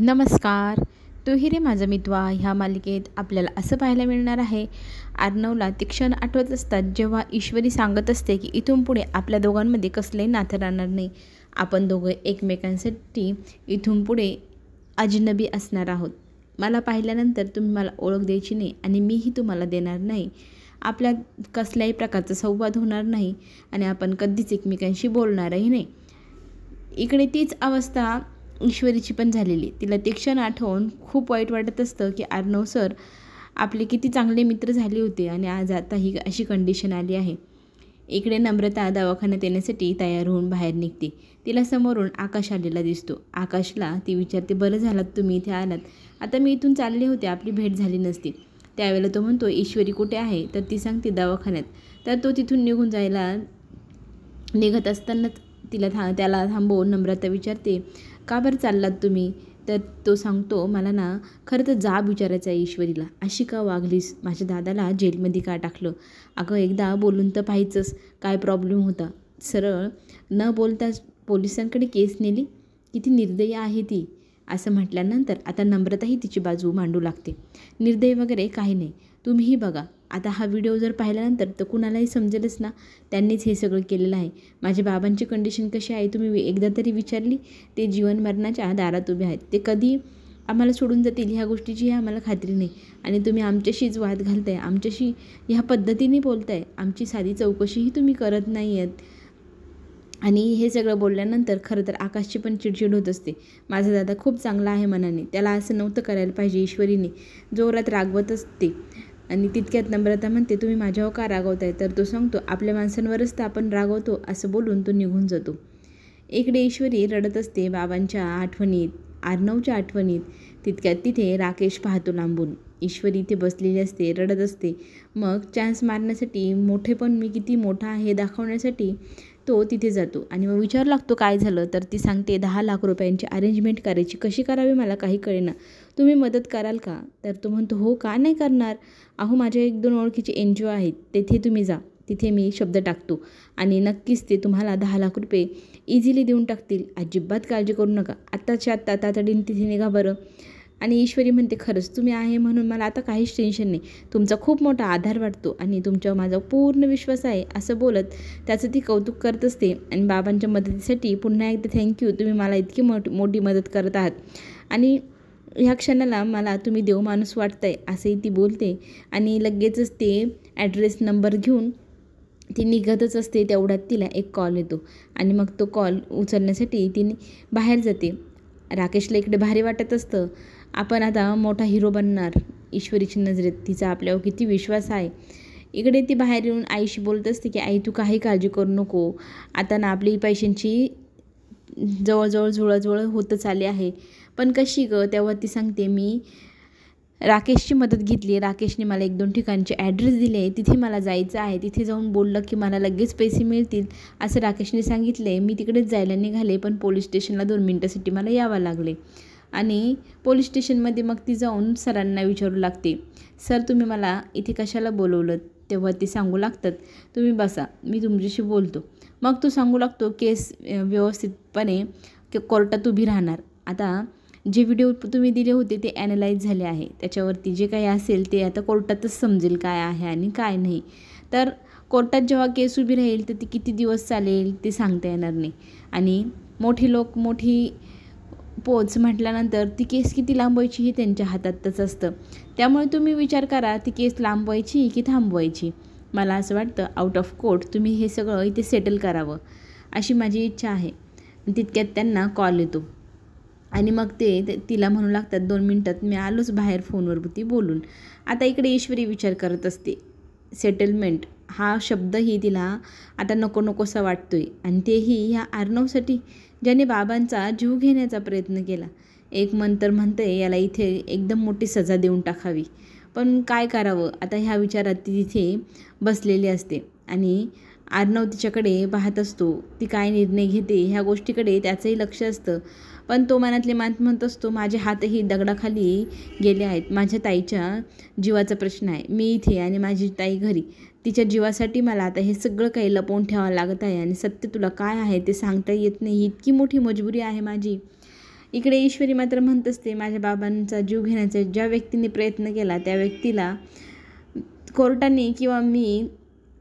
नमस्कार. तू ही रे माझा मितवा ह्या मालिकेत आपल्याला असं पाहायला मिळणार आहे, अर्णवला ते क्षण आठवत असतात जेव्हा ईश्वरी सांगत असते की इथून पुढे आपल्या दोघांमध्ये कसलंही नातं राहणार नाही. आपण दोघं एकमेकांसाठी इथून पुढे अजनबी असणार आहोत. मला पाहिल्यानंतर तुम्ही मला ओळख द्यायची नाही आणि मीही तुम्हाला देणार नाही. आपल्यात कसल्याही प्रकारचा संवाद होणार नाही आणि आपण कधीच एकमेकांशी बोलणारही नाही. इकडे तीच अवस्था ईश्वरीची पण झालेली. तिला ते क्षण आठवून खूप वाईट वाटत असतं की अर्णव सर आपले किती चांगले मित्र झाले होते आणि आज आता ही अशी कंडिशन आली आहे. इकडे नम्रता दवाखान्यात येण्यासाठी तयार होऊन बाहेर निघते. तिला समोरून आकाश आलेला दिसतो. आकाशला ती विचारते, बरं झालात तुम्ही इथे आलात. आता मी इथून चालले होते, आपली भेट झाली नसती. त्यावेळेला तो म्हणतो, ईश्वरी कुठे आहे? तर ती सांगते दवाखान्यात. तर तो तिथून निघून जायला निघत असतानाच त्याला थांबवून नम्रता विचारते, का बरं चाललात तुम्ही? तर तो सांगतो, मला ना खरं तर जाब विचारायचा आहे ईश्वरीला. अशी का वागलीस? माझ्या दादाला जेलमध्ये का टाकलं? अगं एकदा बोलून तर पाहायचंच, काय प्रॉब्लेम होता. सरळ न बोलताच पोलिसांकडे केस नेली. किती निर्दयी आहे ती. असं म्हटल्यानंतर आता नम्रताही तिची बाजू मांडू लागते. निर्दयी वगैरे काही नाही, तुम्हीही बघा. आता हा व्हिडिओ जर पाहिल्यानंतर तर कुणालाही समजेलच ना, त्यांनीच हे सगळं केलेलं आहे. माझ्या बाबांची कंडिशन कशी आहे तुम्ही एकदा तरी विचारली? ते जीवन मरणाच्या दारात उभे आहेत. ते कधी आम्हाला सोडून जातील ह्या गोष्टीची आम्हाला खात्री नाही. आणि तुम्ही आमच्याशीच वाद घालताय, आमच्याशी ह्या पद्धतीने बोलताय. आमची साधी चौकशीही तुम्ही करत नाही आहेत. आणि हे सगळं बोलल्यानंतर खरं तर आकाशची पण चिडचिड होत असते. माझा दादा खूप चांगला आहे मनाने, त्याला असं नव्हतं करायला पाहिजे. ईश्वरीने जोरात रागवत असते आणि तितक्यात नम्रता म्हणते, तुम्ही माझ्यावर का रागवताय? तर तो सांगतो, आपल्या माणसांवरच तर आपण रागवतो. असं बोलून तो निघून जातो. इकडे ईश्वरी रडत असते बाबांच्या आठवणीत, अर्णवच्या आठवणीत. तितक्यात तिथे राकेश पाहतो लांबून. ईश्वरी इथे बसलेली असते, रडत असते. मग चान्स मारण्यासाठी, मोठेपण मी किती मोठा आहे हे दाखवण्यासाठी तो तिथे जातो आणि मग विचारू लागतो, काय झालं? तर ती सांगते, 10 लाख रुपयांची अरेंजमेंट करायची, कशी करावी मला काही कळेना, तुम्ही मदत कराल का? तर तो म्हणतो, हो का नाही करणार. अहो माझ्या 1-2 ओळखीचे NGO आहेत, तेथे तुम्ही जा. तिथे मी शब्द टाकतो आणि नक्कीच ते तुम्हाला 10 लाख रुपये इझिली देऊन टाकतील. अजिबात काळजी करू नका. आत्ताच्या आत्ता तातडीने तिथे निघा बरं. आणि ईश्वरी म्हणते, खरंच तुम्ही आहे म्हणून मला आता काहीच टेन्शन नाही. तुमचा खूप मोठा आधार वाटतो आणि तुमच्यावर माझा पूर्ण विश्वास आहे. असं बोलत त्याचं ती कौतुक करत असते आणि बाबांच्या मदतीसाठी पुन्हा एकदा थँक्यू. तुम्ही मला इतकी मोठी मदत करत आहात आणि ह्या क्षणाला मला तुम्ही देव माणूस वाटताय, असंही ती बोलते. आणि लगेचच ते ॲड्रेस नंबर घेऊन ती निघतच असते. तेवढ्यात तिला एक कॉल येतो आणि मग तो कॉल उचलण्यासाठी तिने बाहेर जाते. राकेशला इकडे भारी वाटत असतं, आपण आता मोठा हिरो बनणार. ईश्वरीची नजरेत तिचा आपल्यावर किती विश्वास आहे. इकडे ती बाहेर येऊन आईशी बोलत असते की आई तू काही काळजी करू नको. आता ना आपली पैशांची जवळजवळ जुळाजुळव होतच आली आहे. पण कशी गं? तेव्हा ती सांगते, मी राकेशची मदत घेतली. राकेशने मला 1-2 ठिकाणचे ॲड्रेस दिले, तिथे मला जायचं आहे. तिथे जाऊन बोललं की मला लगेच पैसे मिळतील असं राकेशने सांगितले. मी तिकडेच जायला निघाले, पण पोलीस स्टेशनला 2 मिनिटासाठी मला यावं लागले. आणि पोलीस स्टेशनमध्ये मग ती जाऊन सरांना विचारू लागते, सर तुम्ही मला इथे कशाला बोलवलं? तेव्हा ते सांगू लागतात, तुम्ही बसा, मी तुमच्याशी बोलतो. मग तो सांगू लागतो, केस व्यवस्थितपणे कोर्टात उभी राहणार. आता जे व्हिडिओ तुम्ही दिले होते ते ॲनलाईज झाले आहे. त्याच्यावरती जे काही असेल ते आता कोर्टातच समजेल काय आहे आणि काय नाही. तर कोर्टात जेव्हा केस उभी राहील तर ती किती दिवस चालेल ते सांगता येणार नाही. आणि मोठी लोक मोठी पोच म्हटल्यानंतर ती केस किती लांबवायची हे त्यांच्या हातातच असतं. त्यामुळे तुम्ही विचार करा, ती केस लांबवायची की थांबवायची. मला असं वाटतं आउट ऑफ कोर्ट तुम्ही हे सगळं इथे सेटल करावं, अशी माझी इच्छा आहे. तितक्यात त्यांना कॉल येतो आणि मग ते तिला म्हणू लागतात, 2 मिनटात मी आलोच बाहेर फोनवरती बोलून. आता इकडे ईश्वरी विचार करत असते, सेटलमेंट हा शब्दही तिला आता नको नकोसा वाटतोय आणि तेही ह्या अर्णवसाठी, ज्याने बाबांचा जीव घेण्याचा प्रयत्न केला. एक मन तर म्हणते याला इथे एकदम मोठी सजा देऊन टाकावी. पण काय करावं आता ह्या विचारात ती तिथे बसलेली असते आणि अर्णव तिच्याकडे पाहत असतो. ती काय निर्णय घेते ह्या गोष्टीकडे त्याचंही लक्ष असतं. पण तो मनातले मात म्हणत असतो, माझे हातही दगडाखाली गेले आहेत. माझ्या ताईच्या जीवाचा प्रश्न आहे. मी इथे आणि माझी ताई घरी. तिच्या जीवासाठी मला आता हे सगळं काही लपवून ठेवावं लागत आहे आणि सत्य तुला काय आहे ते सांगता येत नाही. ही इतकी मोठी मजबुरी आहे माझी. इकडे ईश्वरी मात्र म्हणत असते, माझ्या बाबांचा जीव घेण्याचा ज्या व्यक्तीने प्रयत्न केला त्या व्यक्तीला कोर्टाने किंवा मी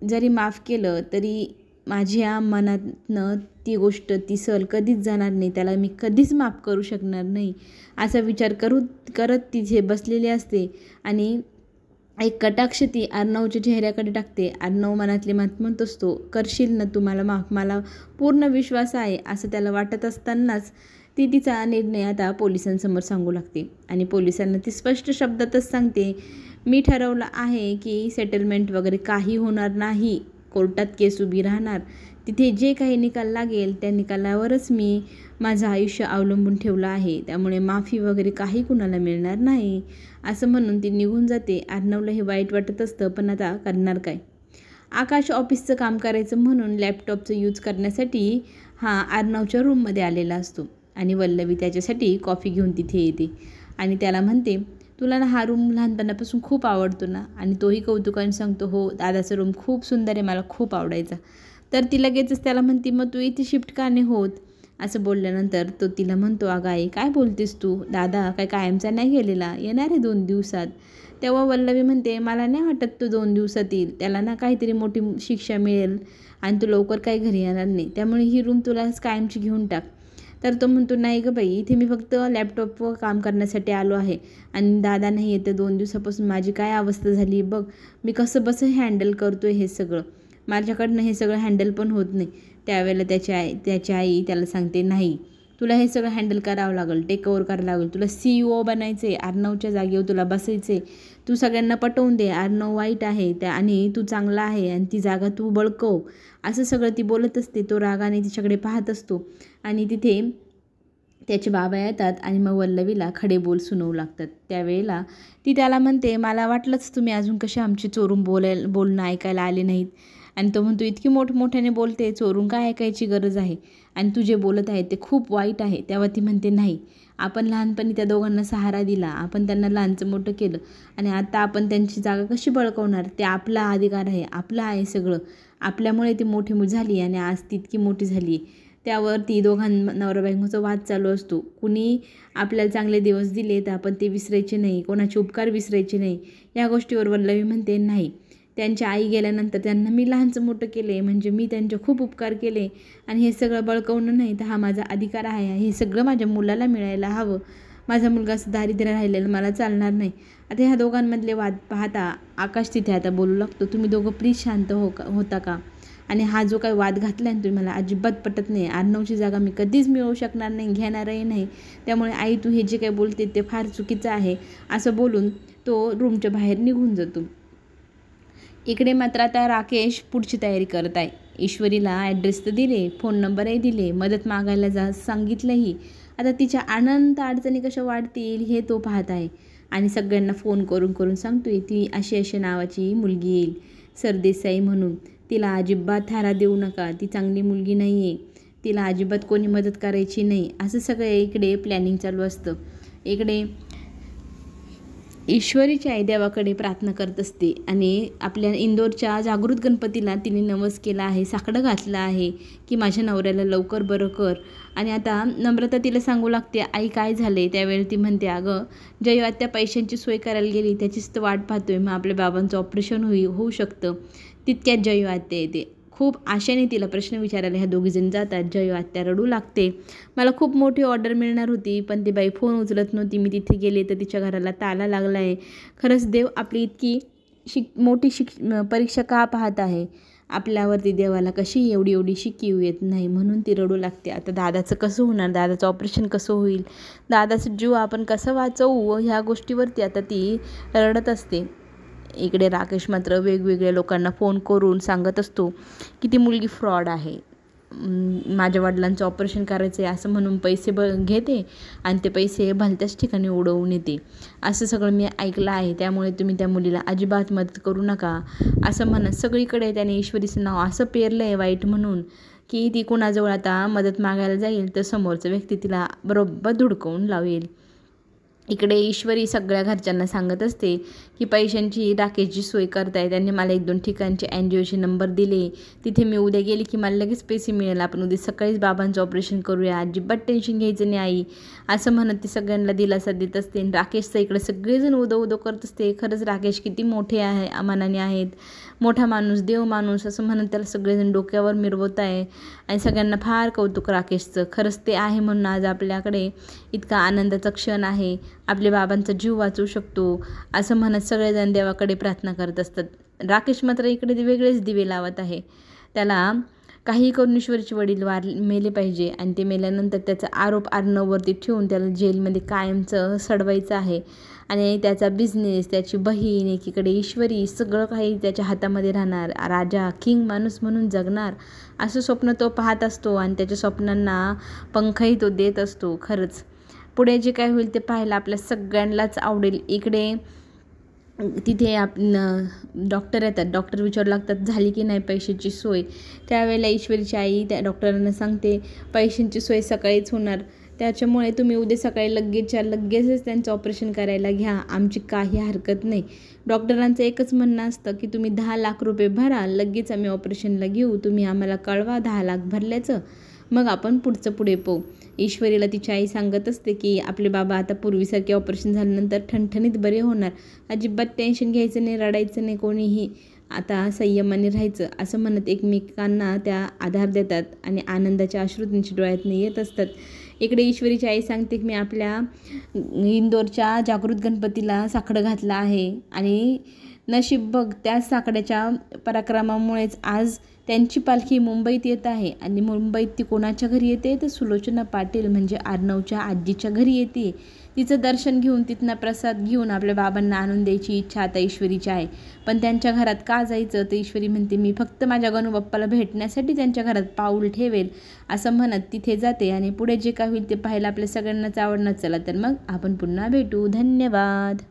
जरी माफ केलं तरी माझ्या मनातनं ती गोष्ट ती सल कधीच जाणार नाही, त्याला मी कधीच माफ करू शकणार नाही असा विचार करत तिथे बसलेली असते. आणि एक कटाक्ष ती अर्णवच्या चेहऱ्याकडे टाकते. अर्णव मनातले मत म्हणत असतो, करशील ना तू मला माफ, मला पूर्ण विश्वास आहे असं त्याला वाटत असतानाच ती तिचा निर्णय आता पोलिसांसमोर सांगू लागते. आणि पोलिसांना ती स्पष्ट शब्दातच सांगते, मी ठरवलं आहे की सेटलमेंट वगैरे काही होणार नाही, कोर्टात केस उभी राहणार, तिथे जे काही निकाल लागेल त्या निकालावरच मी माझं आयुष्य अवलंबून ठेवलं आहे, त्यामुळे माफी वगैरे काही कुणाला मिळणार नाही असं म्हणून ती निघून जाते. अर्णवला हे वाईट वाटत असतं, पण आता करणार काय. आकाश ऑफिसचं काम करायचं म्हणून लॅपटॉपचं यूज करण्यासाठी हा अर्णवच्या रूममध्ये आलेला असतो. आणि वल्लवी त्याच्यासाठी कॉफी घेऊन तिथे येते आणि त्याला म्हणते, तुला ना हा रूम लहानपणापासून खूप आवडतो ना. आणि तोही कौतुकाने सांगतो, हो दादाचा रूम खूप सुंदर आहे, मला खूप आवडायचा. तर ती लगेचच त्याला म्हणते, मग तू इथे शिफ्ट का नाही होत. असं बोलल्यानंतर तो तिला म्हणतो, अगं आई काय बोलतेस तू, दादा काय कायमचा नाही गेलेला, येणार आहे 2 दिवसात. तेव्हा वल्लवी म्हणते, मला नाही वाटत तो 2 दिवसात येईल, त्याला ना काहीतरी मोठी शिक्षा मिळेल आणि तू लवकर काही घरी येणार नाही, त्यामुळे ही रूम तुला कायमची घेऊन टाक. तर तो म्हणतो, नाही गं बाई, इथे मी फक्त लॅपटॉपवर काम करण्यासाठी आलो आहे आणि दादा नाही येते 2 दिवसापासून, माझी काय अवस्था झाली बघ, मी कसं बसं हँडल करतो आहे हे सगळं, माझ्याकडनं हे सगळं हँडल पण होत नाही. त्यावेळेला त्याची आई त्याला सांगते, नाही तुला हे सगळं हँडल करावं लागेल, टेक ओव्हर करावं लागेल, तुला CEO बनायचं आहे, अर्णवच्या जागेवर तुला बसायचं आहे, तू सगळ्यांना पटवून दे अर्णव वाईट आहे आणि तू चांगला आहे आणि ती जागा तू बळकव. असं सगळं ती बोलत असते. तो रागाने तिच्याकडे पाहत असतो आणि तिथे त्याचे बाबा येतात आणि मग वल्लवीला खडे बोल सुनवू लागतात. त्यावेळेला ती त्याला म्हणते, मला वाटलंच तुम्ही अजून कसे आमची चोरून बोलणं ऐकायला आले नाहीत. आणि तो म्हणतो, इतकी मोठमोठ्याने बोलते, चोरून काय ऐकायची गरज आहे, आणि तू जे बोलत आहे ते खूप वाईट आहे. तेव्हा ती म्हणते, नाही आपण लहानपणी त्या दोघांना सहारा दिला, आपण त्यांना लहानचं मोठं केलं आणि आता आपण त्यांची जागा कशी बळकवणार, ते आपला अधिकार आहे, आपलं आहे सगळं, आपल्यामुळे ती मोठी झाली आणि आज ती इतकी मोठी झाली. त्यावर ती नवरा बायकोचा वाद चालू असतो. कुणी आपल्याला चांगले दिवस दिले तर आपण ते विसरायचे नाही, कोणाचे उपकार विसरायचे नाही. या गोष्टीवर वल्लवी म्हणते, नाही त्यांच्या आई गेल्यानंतर त्यांना मी लहानचं मोठं केले, म्हणजे मी त्यांचे खूप उपकार केले आणि हे सगळं बळकवणं नाही तर हा माझा अधिकार आहे, हे सगळं माझ्या मुलाला मिळायला हवं, माझा मुलगा असं दारिद्र्य राहिलेलं मला चालणार नाही. आता ह्या दोघांमधले वाद पाहता आकाश तिथे आता बोलू लागतो, तुम्ही दोघं प्लीज शांत होता का, आणि हा जो काही वाद घातला आहे तुम्ही मला अजिबात पटत नाही, अर्णवची जागा मी कधीच मिळवू शकणार नाही, घेणारही नाही, त्यामुळे आई तू हे जे काही बोलते ते फार चुकीचं आहे. असं बोलून तो रूमच्या बाहेर निघून जातो. इकडे मात्र आता राकेश पुढची तयारी करत आहे. ईश्वरीला ॲड्रेस तर दिले, फोन नंबरही दिले, मदत मागायला सांगितलंही. आता तिच्या अनंत अडचणी कशा वाढतील हे तो पाहत आहे आणि सगळ्यांना फोन करून सांगतोय, ती अशी नावाची मुलगी येईल सरदेसाई म्हणून, तिला अजिबात थारा देऊ नका, ती चांगली मुलगी नाही आहे, तिला अजिबात कोणी मदत करायची नाही. असं सगळं इकडे प्लॅनिंग चालू असतं. इकडे ईश्वरीची आई देवाकडे प्रार्थना करत असते आणि आपल्या इंदोरच्या जागृत गणपतीला तिने नवस केला आहे, साकडं घातलं आहे की माझ्या नवऱ्याला लवकर बरं कर. आणि आता नम्रता तिला सांगू लागते, आई काय झाले. त्यावेळी ती म्हणते, अगं जय आत्या पैशांची सोय करायला गेली, त्याचीच तर वाट पाहतोय, मग आपल्या बाबांचं ऑपरेशन होऊ शकतं. तितक्यात जयू आत्या येते. खूप आशेने तिला प्रश्न विचारायला ह्या दोघीजण जातात. जयू आत्या रडू लागते, मला खूप मोठी ऑर्डर मिळणार होती पण ती बाई फोन उचलत नव्हती, मी तिथे गेले तर तिच्या घराला ताला लागला आहे, खरंच देव आपली इतकी मोठी परीक्षा का पाहत आहे, आपल्यावरती देवाला कशी एवढी शिकीव येत नाही, म्हणून ती रडू लागते. आता दादाचं कसं होणार, दादाचं ऑपरेशन कसं होईल, दादाचं जीव आपण कसं वाचवू, ह्या गोष्टीवरती आता ती रडत असते. इकडे राकेश मात्र वेगवेगळ्या लोकांना फोन करून सांगत असतो की ती मुलगी फ्रॉड आहे, माझ्या वडिलांचं ऑपरेशन करायचं आहे असं म्हणून पैसे घेते आणि ते पैसे भलत्याच ठिकाणी उडवून येते, असं सगळं मी ऐकलं आहे, त्यामुळे तुम्ही त्या मुलीला अजिबात मदत करू नका असं म्हणत सगळीकडे त्याने ईश्वरीचं नाव असं पेरलं आहे वाईट म्हणून की ती कोणाजवळ आता मदत मागायला जाईल तर समोरचा व्यक्ती तिला बरोबर धुडकवून लावेल. इकडे ईश्वरी सगळ्या घरच्यांना सांगत असते की पैशांची राकेशची सोय करताय, त्यांनी मला 1-2 ठिकाणचे NGOचे नंबर दिले, तिथे मी उद्या गेली की मला लगेच पैसे मिळेल, आपण उद्या सकाळीच बाबांचं ऑपरेशन करूया, अजिबात टेन्शन घ्यायचं नाही आई, असं म्हणत ती सगळ्यांना दिलासा देत असते. राकेशचं इकडे सगळेजण उदो करत असते. खरंच राकेश किती मोठे आहे मनाने आहेत, मोठा माणूस, देव माणूस असं म्हणत त्याला सगळेजण डोक्यावर मिरवत आहे आणि सगळ्यांना फार कौतुक राकेशचं. खरंच ते आहे म्हणून आज आपल्याकडे इतका आनंदाचा क्षण आहे, आपल्या बाबांचा जीव वाचवू शकतो असं म्हणत सगळेजण देवाकडे प्रार्थना करत असतात. राकेश मात्र इकडे वेगळेच दिवे लावत आहे. त्याला काही करून ईश्वरीचे वडील मेले पाहिजे आणि ते मेल्यानंतर त्याचा आरोप अर्णववरती ठेवून त्याला जेलमध्ये कायमचं सडवायचं आहे आणि त्याचा बिझनेस, त्याची बहीण, एकीकडे ईश्वरी, सगळं काही त्याच्या हातामध्ये राहणार, राजा किंग माणूस म्हणून जगणार असं स्वप्न तो पाहत असतो आणि त्याच्या स्वप्नांना पंखही तो देत असतो. खरंच पुढे जे काय होईल ते पाहायला आपल्या सगळ्यांनाच आवडेल. इकडे तिथे डॉक्टर येतात. डॉक्टर विचारू लागतात झाली की नाही पैशाची सोय. त्यावेळेला ईश्वरीची आई त्या डॉक्टरांना सांगते पैशांची सोय सकाळीच होणार, त्याच्यामुळे तुम्ही उद्या सकाळी लगेचच त्यांचं ऑपरेशन करायला घ्या, आमची काही हरकत नाही. डॉक्टरांचं एकच म्हणणं असतं की तुम्ही 10 लाख रुपये भरा, लगेच आम्ही ऑपरेशनला घेऊ, तुम्ही आम्हाला कळवा 10 लाख भरल्याचं, मग आपण पुढे पाहू. ईश्वरीला तिची आई सांगत असते की आपले बाबा आता पूर्वीसारखे ऑपरेशन झाल्यानंतर ठणठणीत बरे होणार, अजिबात टेन्शन घ्यायचं नाही, रडायचं नाही कोणीही, आता संयमाने राहायचं असं म्हणत एकमेकांना त्या आधार देतात आणि आनंदाच्या अश्रू त्यांच्या डोळ्यातून येत असतात. इकडे ईश्वरीची आई सांगते की मी आपल्या इंदोरच्या जागृत गणपतीला साकडं घातलं आहे आणि नशीब बघ त्याच साकड्याच्या पराक्रमामुळेच आज त्यांची पालखी मुंबईत येत आहे आणि मुंबईत ती कोणाच्या घरी येते तर सुलोचना पाटील म्हणजे अर्णवच्या आजीच्या घरी येते. तिचं दर्शन घेऊन तिथनं प्रसाद घेऊन आपल्या बाबांना आणून द्यायची इच्छा आता ईश्वरीची आहे. पण त्यांच्या घरात का जायचं तर ईश्वरी म्हणते मी फक्त माझ्या गणूबाप्पाला भेटण्यासाठी त्यांच्या घरात पाऊल ठेवेल असं म्हणत तिथे जाते आणि पुढे जे काय होईल ते पाहायला आपल्या सगळ्यांनाच आवडणार. चला तर मग आपण पुन्हा भेटू. धन्यवाद.